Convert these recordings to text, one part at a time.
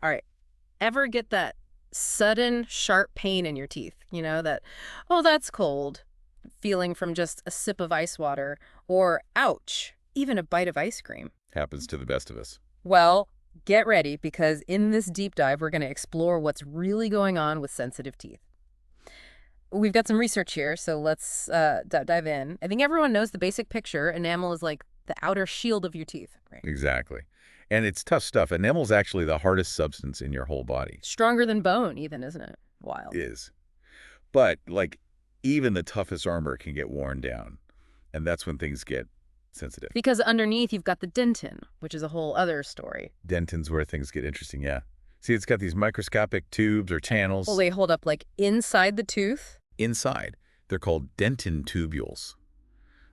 All right. Ever get that sudden sharp pain in your teeth? That, oh, that's cold feeling from just a sip of ice water, or ouch, even a bite of ice cream. Happens to the best of us. Well, get ready because in this deep dive, we're going to explore what's really going on with sensitive teeth. We've got some research here, so let's dive in. I think everyone knows the basic picture. Enamel is like the outer shield of your teeth, right? Exactly. And it's tough stuff. Enamel's actually the hardest substance in your whole body. Stronger than bone, even, isn't it? Wild. Is. But, like, even the toughest armor can get worn down. And that's when things get sensitive. Because underneath, you've got the dentin, which is a whole other story. Dentin's where things get interesting, yeah. See, it's got these microscopic tubes or channels. Well, they hold up, like, inside the tooth? Inside. They're called dentin tubules.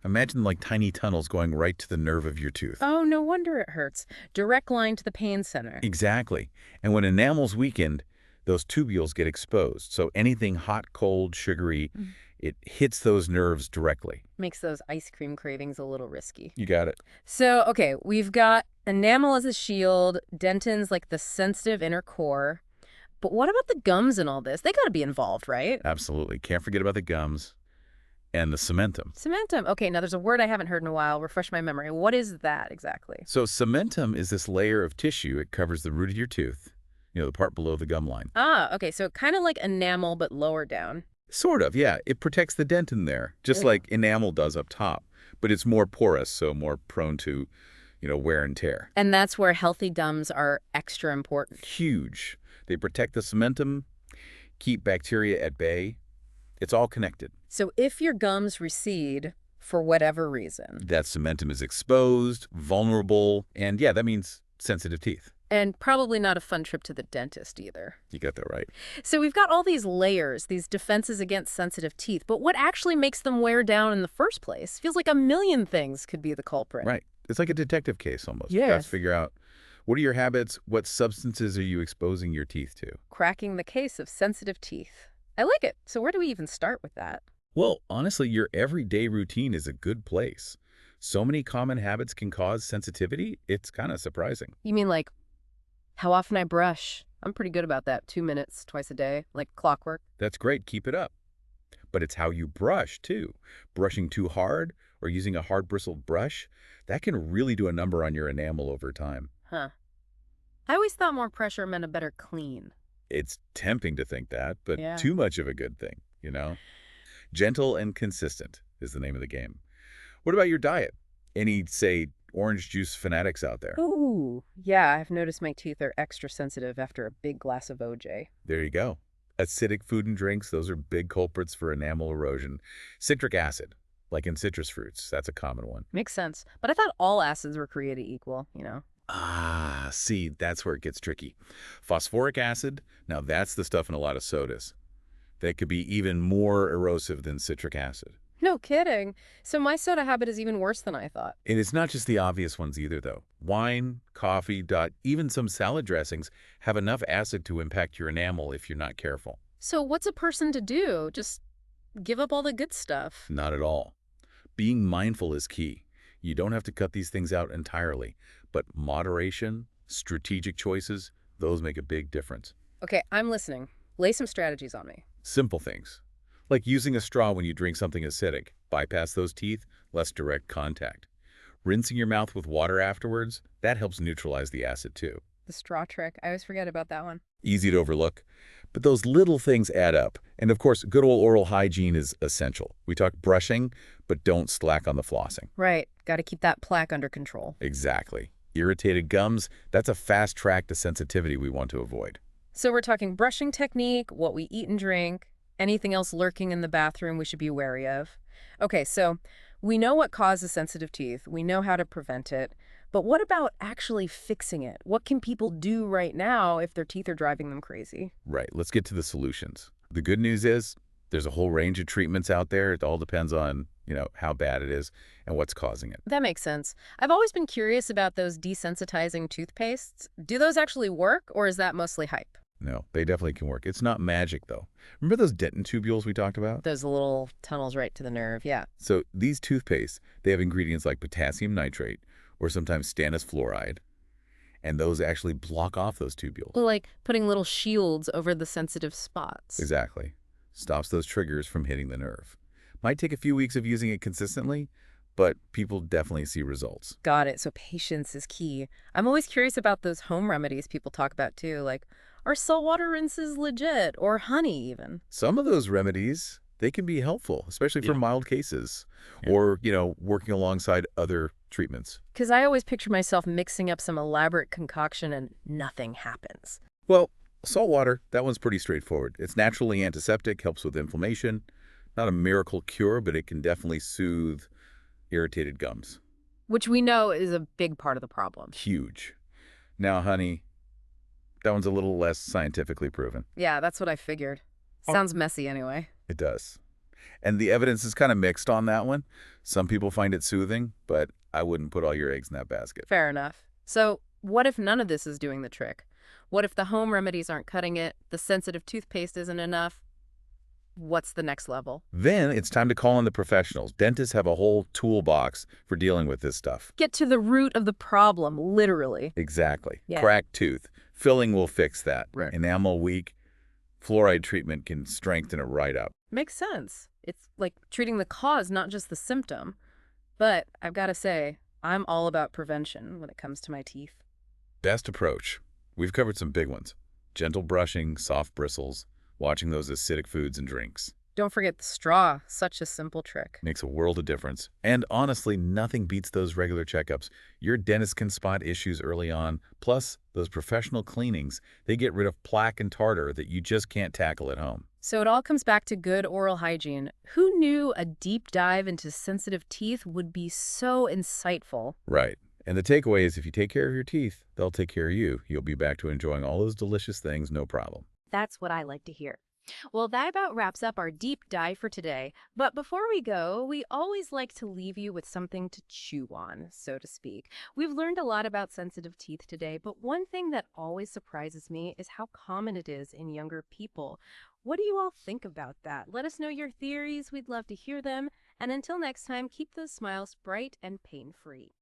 Imagine like tiny tunnels going right to the nerve of your tooth. Oh, no wonder it hurts. Direct line to the pain center. Exactly. And when enamel's weakened, those tubules get exposed. So anything hot, cold, sugary, it hits those nerves directly. Makes those ice cream cravings a little risky. You got it. So, okay, we've got enamel as a shield, dentin's like the sensitive inner core. But what about the gums in all this? They got to be involved, right? Absolutely. Can't forget about the gums and the cementum. Cementum. Okay, now there's a word I haven't heard in a while. Refresh my memory. What is that exactly? So cementum is this layer of tissue. It covers the root of your tooth, the part below the gum line. Ah, okay, so kind of like enamel, but lower down. Sort of, yeah. It protects the dentin there, just like enamel does up top. But it's more porous, so more prone to, wear and tear. And that's where healthy gums are extra important. Huge. They protect the cementum, keep bacteria at bay. It's all connected. So if your gums recede for whatever reason. That cementum is exposed, vulnerable, and yeah, that means sensitive teeth. And probably not a fun trip to the dentist either. You got that right. So we've got all these layers, these defenses against sensitive teeth, but what actually makes them wear down in the first place? Feels like a million things could be the culprit. Right. It's like a detective case almost. Yes. You got to figure out, what are your habits? What substances are you exposing your teeth to? Cracking the case of sensitive teeth. I like it. So where do we even start with that? Well, honestly, your everyday routine is a good place. So many common habits can cause sensitivity, it's kind of surprising. You mean like how often I brush? I'm pretty good about that. 2 minutes twice a day, like clockwork. That's great. Keep it up. But it's how you brush, too. Brushing too hard or using a hard-bristled brush, that can really do a number on your enamel over time. Huh. I always thought more pressure meant a better clean. It's tempting to think that, but Yeah. too much of a good thing, Gentle and consistent is the name of the game. What about your diet? Any, say, orange juice fanatics out there? Ooh, yeah, I've noticed my teeth are extra sensitive after a big glass of OJ. There you go. Acidic food and drinks, those are big culprits for enamel erosion. Citric acid, like in citrus fruits, that's a common one. Makes sense. But I thought all acids were created equal, Ah, see, that's where it gets tricky. Phosphoric acid, now that's the stuff in a lot of sodas. That could be even more erosive than citric acid. No kidding. So my soda habit is even worse than I thought. And it's not just the obvious ones either, though. Wine, coffee, even some salad dressings have enough acid to impact your enamel if you're not careful. So what's a person to do? Just give up all the good stuff? Not at all. Being mindful is key. You don't have to cut these things out entirely, but moderation, strategic choices, those make a big difference. Okay, I'm listening. Lay some strategies on me. Simple things, like using a straw when you drink something acidic. Bypass those teeth, less direct contact. Rinsing your mouth with water afterwards, that helps neutralize the acid too. The straw trick. I always forget about that one. Easy to overlook, but those little things add up. And of course, good old oral hygiene is essential. We talk brushing, but don't slack on the flossing. Right. Got to keep that plaque under control. Exactly. Irritated gums, that's a fast track to sensitivity we want to avoid. So we're talking brushing technique, what we eat and drink, anything else lurking in the bathroom we should be wary of. Okay, so we know what causes sensitive teeth. We know how to prevent it. But what about actually fixing it? What can people do right now if their teeth are driving them crazy? Right, let's get to the solutions. The good news is there's a whole range of treatments out there. It all depends on, how bad it is and what's causing it. That makes sense. I've always been curious about those desensitizing toothpastes. Do those actually work, or is that mostly hype? No, they definitely can work. It's not magic, though. Remember those dentin tubules we talked about? Those little tunnels right to the nerve, yeah. So these toothpastes, they have ingredients like potassium nitrate or sometimes stannous fluoride. and those actually block off those tubules. Well, like putting little shields over the sensitive spots. Exactly. Stops those triggers from hitting the nerve. Might take a few weeks of using it consistently, but people definitely see results. Got it. So patience is key. I'm always curious about those home remedies people talk about too, like are saltwater rinses legit or honey even? Some of those remedies, they can be helpful, especially for mild cases or, working alongside other treatments. Because I always picture myself mixing up some elaborate concoction and nothing happens. Well, salt water, that one's pretty straightforward. It's naturally antiseptic, helps with inflammation. Not a miracle cure, but it can definitely soothe irritated gums. Which we know is a big part of the problem. Huge. Now, honey, that one's a little less scientifically proven. Yeah, that's what I figured. Sounds messy anyway. It does. And the evidence is kind of mixed on that one. Some people find it soothing, but I wouldn't put all your eggs in that basket. Fair enough. So what if none of this is doing the trick? What if the home remedies aren't cutting it, the sensitive toothpaste isn't enough? What's the next level? Then it's time to call in the professionals. Dentists have a whole toolbox for dealing with this stuff. Get to the root of the problem, literally. Exactly. Yeah. Cracked tooth. Filling will fix that. Right. Enamel weak. Fluoride treatment can strengthen it right up. Makes sense. It's like treating the cause, not just the symptom. But I've got to say, I'm all about prevention when it comes to my teeth. Best approach. We've covered some big ones. Gentle brushing, soft bristles, watching those acidic foods and drinks. Don't forget the straw. Such a simple trick. Makes a world of difference. And honestly, nothing beats those regular checkups. Your dentist can spot issues early on. Plus, those professional cleanings, they get rid of plaque and tartar that you just can't tackle at home. So it all comes back to good oral hygiene. Who knew a deep dive into sensitive teeth would be so insightful? Right. And the takeaway is if you take care of your teeth, they'll take care of you. You'll be back to enjoying all those delicious things, no problem. That's what I like to hear. Well, that about wraps up our deep dive for today. But before we go, we always like to leave you with something to chew on, so to speak. We've learned a lot about sensitive teeth today, but one thing that always surprises me is how common it is in younger people. What do you all think about that? Let us know your theories. We'd love to hear them. And until next time, keep those smiles bright and pain-free.